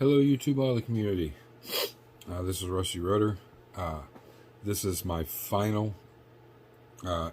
Hello YouTube Oily community. This is Rusty Rotor. This is my final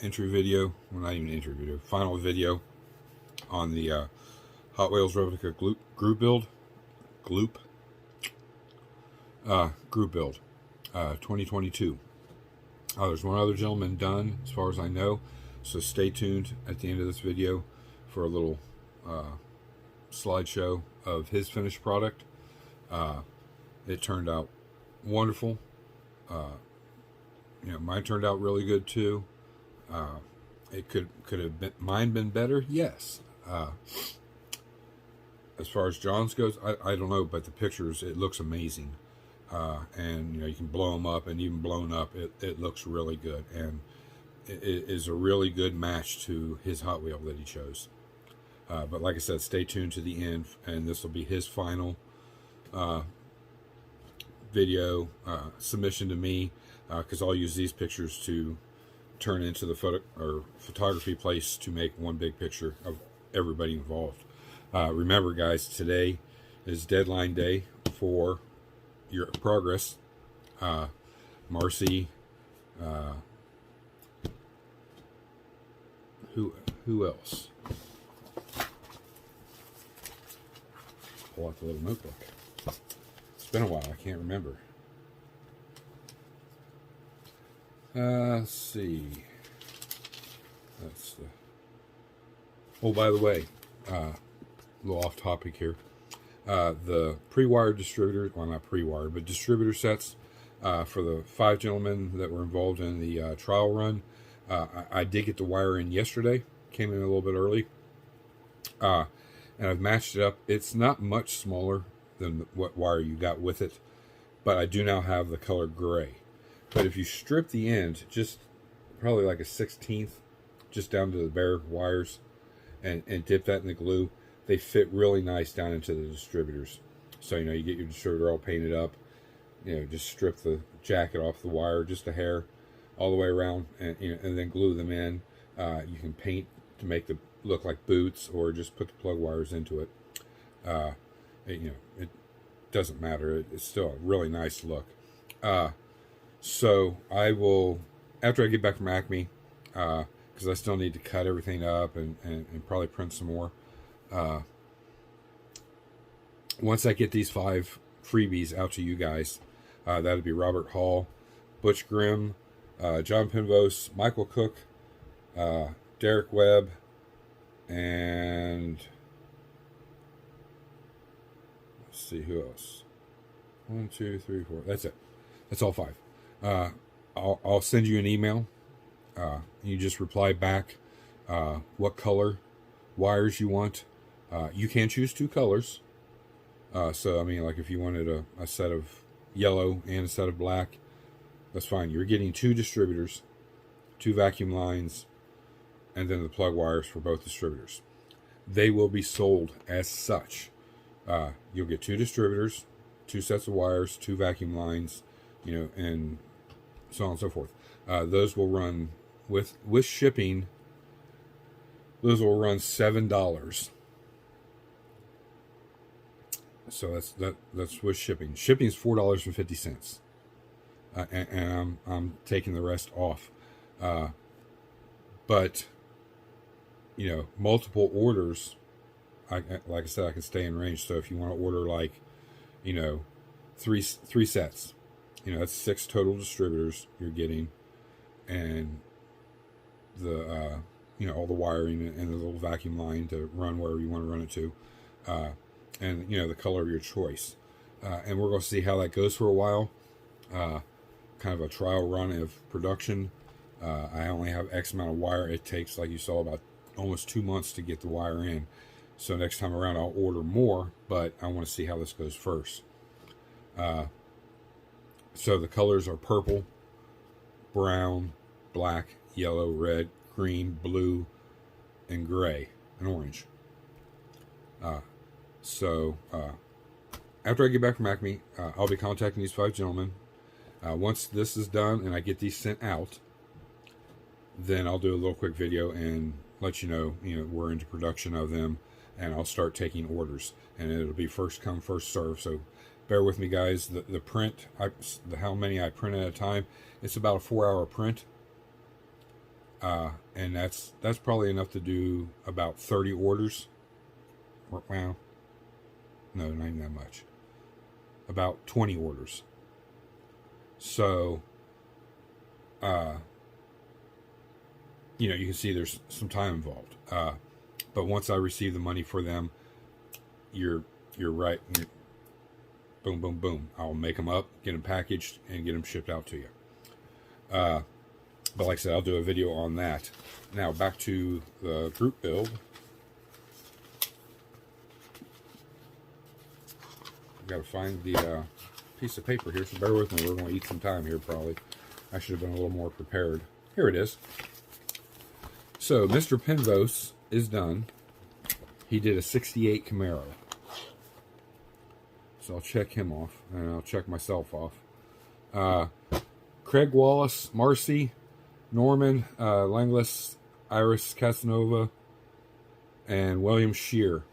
entry video, well not even entry video, final video on the Hot Wheels replica group build 2022. There's one other gentleman done as far as I know, so stay tuned at the end of this video for a little slideshow of his finished product. It turned out wonderful. Mine turned out really good too. It could have been mine been better, yes. As far as John's goes, I don't know, but the pictures, it looks amazing. And you can blow them up, and even blown up, it looks really good, and it is a really good match to his Hot Wheel that he chose. But like I said, stay tuned to the end, and this will be his final video submission to me, because I'll use these pictures to turn into the photography place to make one big picture of everybody involved. Remember guys, today is deadline day for your progress. Marcy, who else? Pull out the little notebook. It's been a while, I can't remember. Let's see. That's the... Oh, by the way, a little off topic here. The pre-wired distributor, well not pre-wired, but distributor sets for the 5 gentlemen that were involved in the trial run. I did get the wire in yesterday, came in a little bit early. And I've matched it up. It's not much smaller than what wire you got with it, but I do now have the color gray. But if you strip the end, just probably like a 1/16, just down to the bare wires, and dip that in the glue, they fit really nice down into the distributors. So you get your distributor all painted up, just strip the jacket off the wire just a hair all the way around, and then glue them in. You can paint to make them look like boots, or just put the plug wires into it. It doesn't matter. It's still a really nice look. So I will, after I get back from Acme, because I still need to cut everything up and probably print some more. Once I get these 5 freebies out to you guys, that'll be Robert Hall, Butch Grimm, John Penrose, Michael Cook, Derek Webb, and let's see who else. 1, 2, 3, 4. That's it. That's all 5. I'll send you an email. You just reply back what color wires you want. You can choose 2 colors. So I mean, like if you wanted a set of yellow and a set of black, that's fine. You're getting 2 distributors, 2 vacuum lines, and then the plug wires for both distributors. They will be sold as such. You'll get 2 distributors, 2 sets of wires, 2 vacuum lines, and so on and so forth. Those will run with shipping. Those will run $7. So that's with shipping. Shipping is $4.50, and I'm taking the rest off. But multiple orders. Like I said, I can stay in range. So if you want to order like, 3 sets, that's 6 total distributors you're getting, and the all the wiring and the little vacuum line to run wherever you want to run it to, and the color of your choice. And we're going to see how that goes for a while. Kind of a trial run of production. I only have X amount of wire. It takes, like you saw, about almost 2 months to get the wire in. So next time around I'll order more, but I want to see how this goes first. So the colors are purple, brown, black, yellow, red, green, blue, and gray, and orange. After I get back from Acme, I'll be contacting these 5 gentlemen. Once this is done and I get these sent out, then I'll do a little quick video and let you know, we're into production of them, and I'll start taking orders, and it'll be first come first serve. So bear with me, guys. The print, how many I print at a time, it's about a 4-hour print, and that's probably enough to do about 30 orders. Well, no, not even that much. About 20 orders. So, you know, you can see there's some time involved. But once I receive the money for them, you're right. Boom, boom, boom. I'll make them up, get them packaged, and get them shipped out to you. But like I said, I'll do a video on that. Now, back to the group build. I've got to find the piece of paper here, so bear with me. We're going to eat some time here, probably. I should have been a little more prepared. Here it is. So, Mr. Penrose is done. He did a 68 Camaro. So I'll check him off, and I'll check myself off. Craig Wallace, Marcy, Norman, Langlis, Iris Casanova, and William Shear.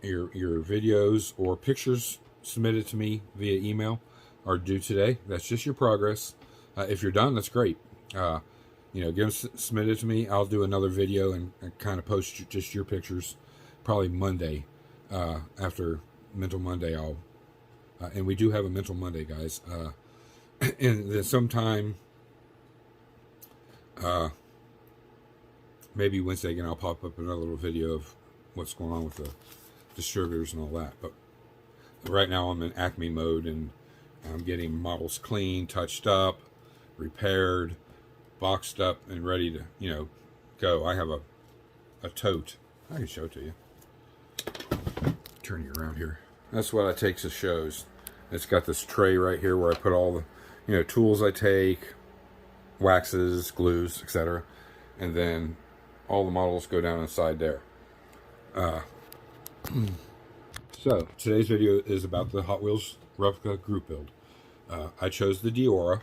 Your videos or pictures submitted to me via email are due today. That's just your progress. If you're done, that's great. You know, get them submitted to me. I'll do another video and kind of post just your pictures, probably Monday. After Mental Monday, I'll and we do have a Mental Monday, guys. And then sometime, maybe Wednesday again, I'll pop up another little video of what's going on with the distributors and all that. But right now I'm in Acme mode, and I'm getting models clean, touched up, repaired, boxed up, and ready to, you know, go. I have a tote. I can show it to you. Turn you around here. That's what I take to shows. It's got this tray right here where I put all the, you know, tools I take, waxes, glues, etc. And then all the models go down inside there. So today's video is about the Hot Wheels replica group build. I chose the Diora.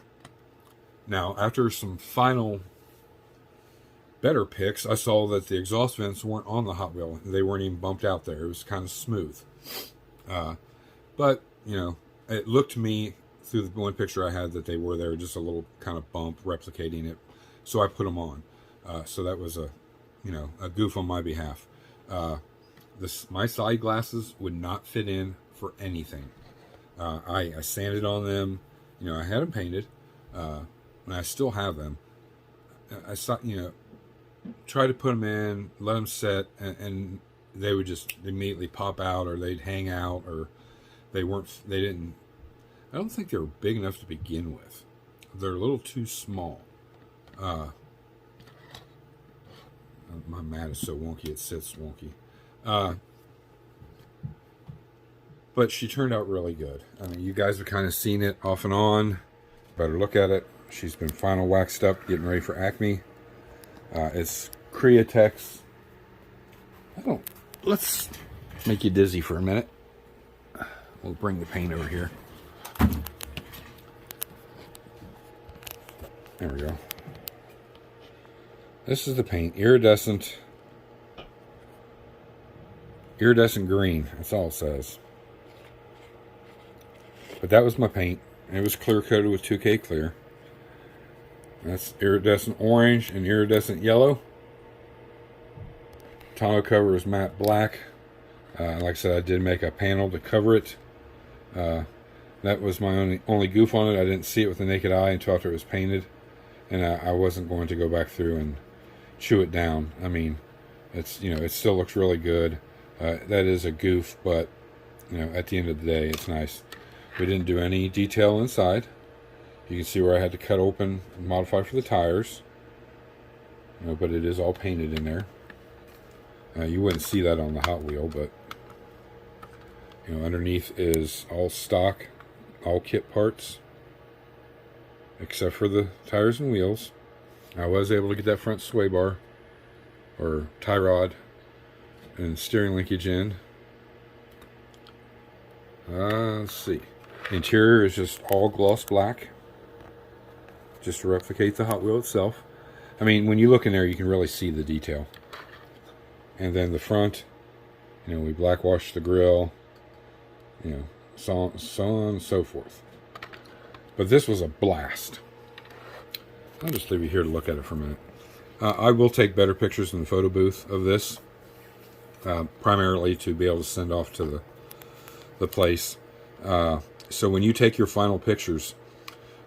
Now, after some final better picks, I saw that the exhaust vents weren't on the Hot Wheel. They weren't even bumped out there. It was kind of smooth. But, you know, it looked to me through the one picture I had that they were there, just a little kind of bump replicating it. So I put them on. So that was a, you know, a goof on my behalf. My side glasses would not fit in for anything. I sanded on them. You know, I had them painted. And I still have them. I saw, you know, try to put them in, let them set, and they would just immediately pop out, or they'd hang out, or they didn't, I don't think they were big enough to begin with. They're a little too small. My mat is so wonky, it sits wonky. But she turned out really good. I mean, you guys have kind of seen it off and on. Better look at it. She's been final waxed up, getting ready for Acme. It's Createx. Let's make you dizzy for a minute. We'll bring the paint over here. There we go. This is the paint. Iridescent green. That's all it says. But that was my paint. It was clear coated with 2K clear. That's iridescent orange and iridescent yellow. Tonneau cover is matte black. Like I said, I did make a panel to cover it. That was my only goof on it. I didn't see it with the naked eye until after it was painted, and I wasn't going to go back through and chew it down. I mean, it's, you know, it still looks really good. That is a goof, but, you know, at the end of the day, it's nice. We didn't do any detail inside. You can see where I had to cut open and modify for the tires. You know, but it is all painted in there. You wouldn't see that on the Hot Wheel, but, you know, underneath is all stock, all kit parts, except for the tires and wheels. I was able to get that front sway bar or tie rod and steering linkage in. Let's see. The interior is just all gloss black, just to replicate the Hot Wheel itself. I mean, when you look in there, you can really see the detail. And then the front You know, we blackwash the grill. You know, so on and so forth. But this was a blast. I'll just leave you here to look at it for a minute. I will take better pictures in the photo booth of this, primarily to be able to send off to the place. So when you take your final pictures,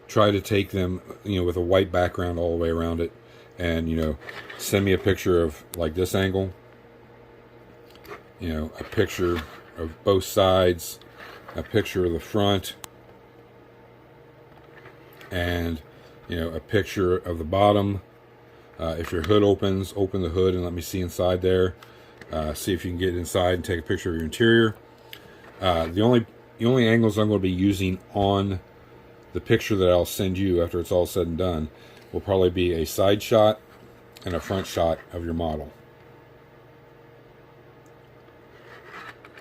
try to take them, you know, with a white background all the way around it, and, you know, send me a picture of like this angle, you know, a picture of both sides, a picture of the front, and, you know, a picture of the bottom. If your hood opens, open the hood and let me see inside there. See if you can get inside and take a picture of your interior. The only angles I'm going to be using on the picture that I'll send you after it's all said and done will probably be a side shot and a front shot of your model.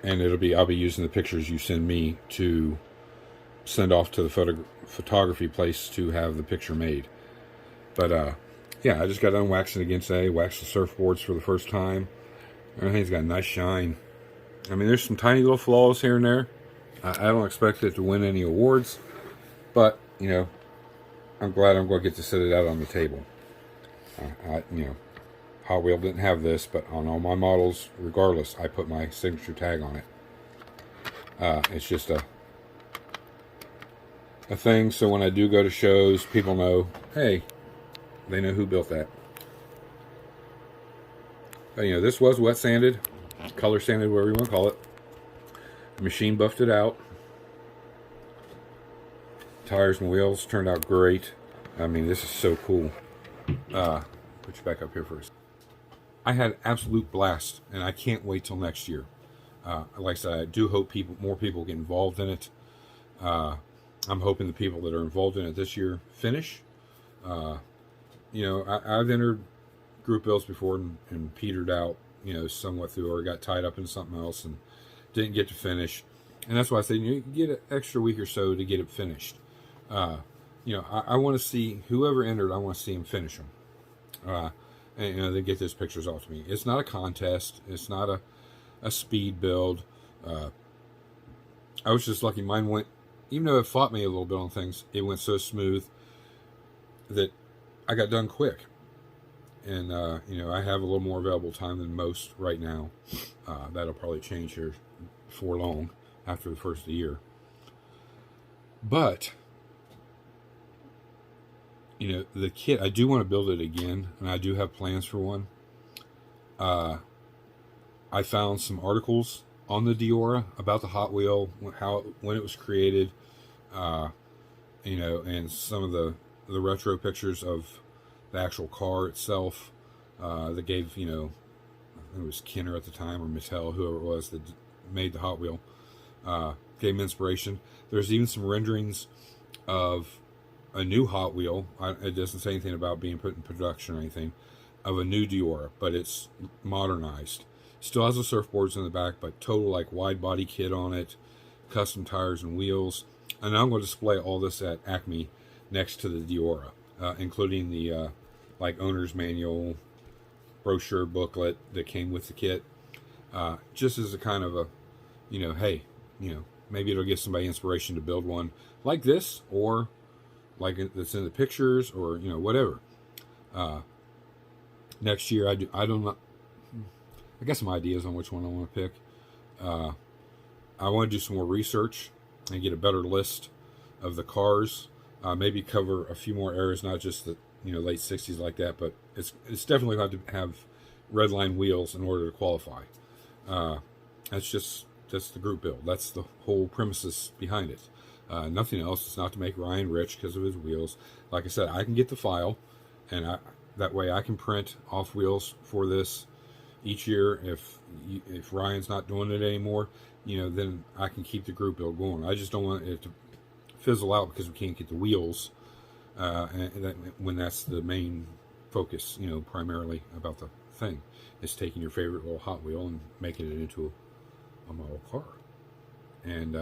And I'll be using the pictures you send me to send off to the photography place to have the picture made. But yeah, I just got done waxing again today. Waxed the surfboards for the first time. Everything's got a nice shine. I mean, there's some tiny little flaws here and there. I don't expect it to win any awards, but, you know, I'm glad I'm going to get to sit it out on the table. You know, Hot Wheel didn't have this, but on all my models, regardless, I put my signature tag on it. It's just a thing, so when I do go to shows, people know, hey, they know who built that. But, you know, this was wet sanded, color sanded, whatever you want to call it. The machine buffed it out. Tires and wheels turned out great. I mean, this is so cool. Put you back up here first. I had absolute blast, and I can't wait till next year. Like I said, I do hope more people get involved in it. I'm hoping the people that are involved in it this year finish. You know, I've entered group builds before and petered out, you know, somewhat through, or got tied up in something else and didn't get to finish. And that's why I say, you know, you can get an extra week or so to get it finished. You know, I want to see whoever entered. I want to see them finish them. And, you know, they get those pictures off to me. It's not a contest. It's not a speed build. I was just lucky. Mine went, even though it fought me a little bit on things, it went so smooth that I got done quick. And, you know, I have a little more available time than most right now. That'll probably change here before long, after the first of the year. But, you know, the kit, I do want to build it again, and I do have plans for one. I found some articles on the Diora about the Hot Wheel, when it was created, you know, and some of the retro pictures of the actual car itself. That gave, you know, I think it was Kenner at the time, or Mattel, whoever it was that made the Hot Wheel, gave me inspiration. There's even some renderings of a new Hot Wheel. It doesn't say anything about being put in production or anything, of a new Diora, but it's modernized. Still has the surfboards in the back, but total like wide body kit on it, custom tires and wheels. And I'm going to display all this at Acme next to the Diora, including the like owner's manual, brochure booklet that came with the kit, just as a kind of a, you know, hey, you know, maybe it'll give somebody inspiration to build one like this, or like that's in the pictures, or, you know, whatever. Next year, I don't know. I got some ideas on which one I want to pick. I want to do some more research and get a better list of the cars. Maybe cover a few more areas, not just the, you know, late 60s like that, but it's definitely going to have red line wheels in order to qualify. That's the group build. That's the whole premises behind it. Nothing else. It's not to make Ryan rich because of his wheels. Like I said, I can get the file, and that way I can print off wheels for this each year. If Ryan's not doing it anymore, you know, then I can keep the group build going. I just don't want it to fizzle out because we can't get the wheels, when that's the main focus, you know, primarily about the thing. It's taking your favorite little Hot Wheel and making it into a model car. And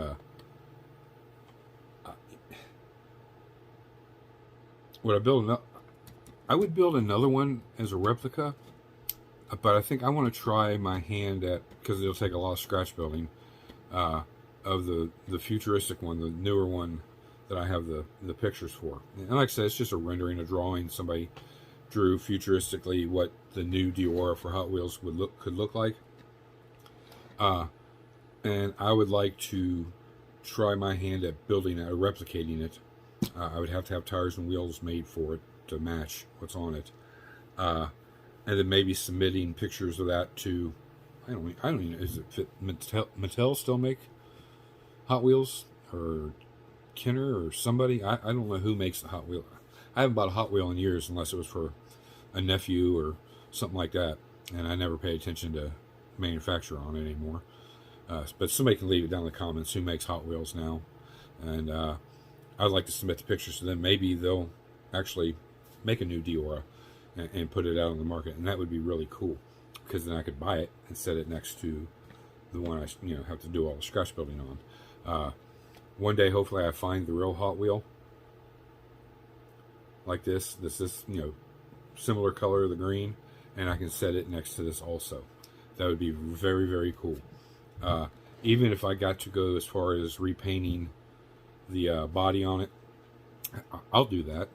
would I build I would build another one as a replica, but I think I want to try my hand at, because it'll take a lot of scratch building, of the futuristic one, the newer one that I have the pictures for. And like I said, it's just a rendering, a drawing. Somebody drew futuristically what the new Diora for Hot Wheels could look like. And I would like to try my hand at building it, or replicating it. I would have to have tires and wheels made for it to match what's on it. And then maybe submitting pictures of that to, I don't even know, is it Mattel still make Hot Wheels, or Kenner, or somebody? I don't know who makes the Hot Wheel. I haven't bought a Hot Wheel in years, unless it was for a nephew or something like that, and I never pay attention to manufacturer on it anymore. But somebody can leave it down in the comments who makes Hot Wheels now, and I'd like to submit the pictures to them. Maybe they'll actually make a new Diora and put it out on the market, and that would be really cool, because then I could buy it and set it next to the one I have to do all the scratch building on. One day, hopefully, I find the real Hot Wheel like this. This is similar color of the green, and I can set it next to this also. That would be very, very cool. Even if I got to go as far as repainting the body on it, I'll do that.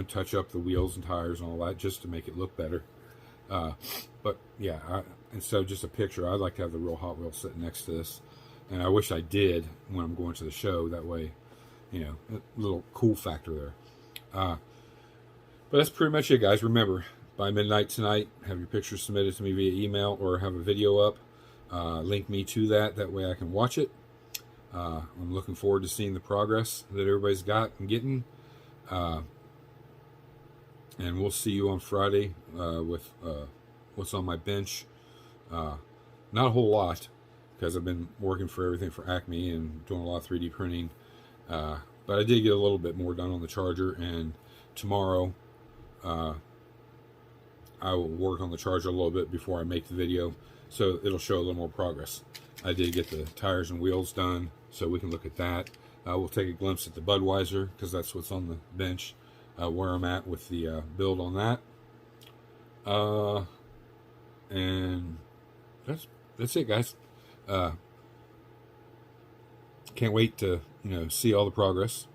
Touch up the wheels and tires and all that just to make it look better. But yeah, instead of just a picture, I'd like to have the real Hot Wheel sitting next to this. And I wish I did when I'm going to the show. That way, a little cool factor there. But that's pretty much it, guys. Remember, by midnight tonight, have your pictures submitted to me via email, or have a video up. Link me to that. That way I can watch it. I'm looking forward to seeing the progress that everybody's got and getting. And we'll see you on Friday with what's on my bench. Not a whole lot, because I've been working for everything for Acme and doing a lot of 3D printing. But I did get a little bit more done on the charger, and tomorrow I will work on the charger a little bit before I make the video, so it'll show a little more progress. I did get the tires and wheels done, so we can look at that. We'll take a glimpse at the Budweiser, because that's what's on the bench, where I'm at with the build on that. And that's it, guys. Can't wait to see all the progress.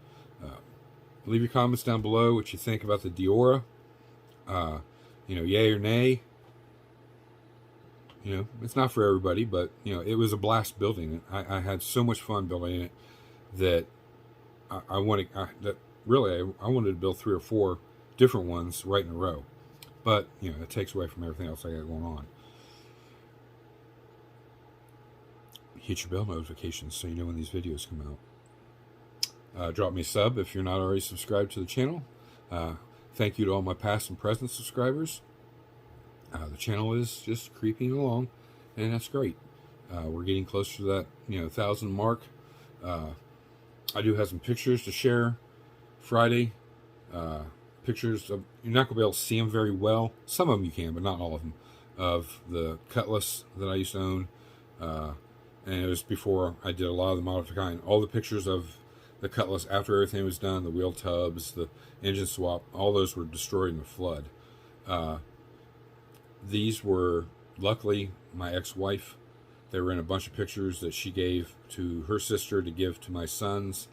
Leave your comments down below what you think about the Diora. Yay or nay. It's not for everybody, but it was a blast building it. I had so much fun building it that I wanted to build 3 or 4 different ones right in a row. But it takes away from everything else I got going on. Hit your bell notifications so you know when these videos come out. Drop me a sub if you're not already subscribed to the channel. Thank you to all my past and present subscribers. The channel is just creeping along, and that's great. We're getting closer to that 1,000 mark. I do have some pictures to share Friday. Pictures of, you're not going to be able to see them very well. Some of them you can, but not all of them. Of the Cutlass that I used to own. And it was before I did a lot of the modifying. All the pictures of the Cutlass after everything was done, the wheel tubs, the engine swap, all those were destroyed in the flood. These were, luckily, my ex-wife. They were in a bunch of pictures that she gave to her sister to give to my sons,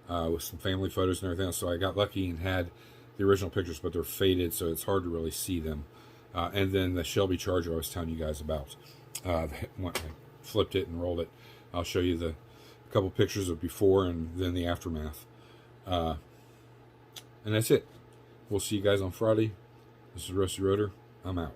with some family photos and everything else. So I got lucky and had the original pictures, but they're faded, so it's hard to really see them. And then the Shelby Charger I was telling you guys about. I flipped it and rolled it. I'll show you a couple pictures of before and then the aftermath. And that's it. We'll see you guys on Friday. This is Rusty Rotor. I'm out.